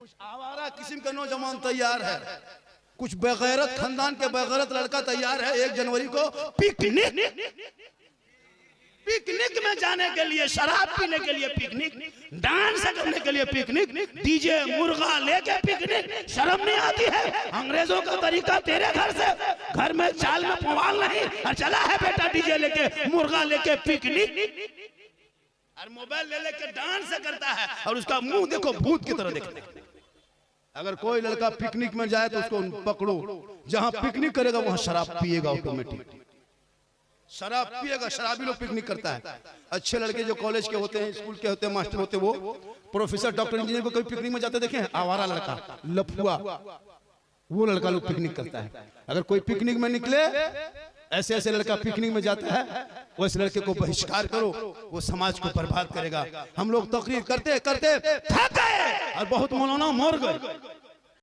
कुछ आवारा किस्म का नौजवान तैयार है, कुछ बेगैरत खानदान के बेगैरत लड़का तैयार है 1 जनवरी को पिकनिक में जाने के लिए, शराब पीने के लिए पिकनिक, डांस करने के लिए पिकनिक, डीजे मुर्गा लेके पिकनिक। शर्म नहीं आती है? अंग्रेजों का तरीका तेरे घर में चाल में पवाल नहीं, और चला है बेटा डीजे लेके मुर्गा लेके पिकनिक, और मोबाइल ले लेके डांस करता है, और उसका मुंह देखो भूत की तरह देखते हैं। अगर कोई लड़का पिकनिक में जाए तो उसको पकड़ो, जहां पिकनिक करेगा वहां शराब पिएगा, ऑटोमेटिक शराब पिएगा। शराबी लोग पिकनिक करता है। अच्छे लड़के जो कॉलेज के होते हैं, स्कूल के होते हैं, मास्टर होते हैं, वो प्रोफेसर डॉक्टर इंजीनियर को कोई पिकनिक में जाते देखे? आवारा लड़का, लफुआ, वो लड़का लोग पिकनिक करता है। अगर कोई पिकनिक में निकले, ऐसे ऐसे लड़का पिकनिक में जाता है, वो इस लड़के को बहिष्कार करो, वो समाज को बर्बाद करेगा। हम लोग तकरीर करते करते थक गए और बहुत मौलाना मर गए।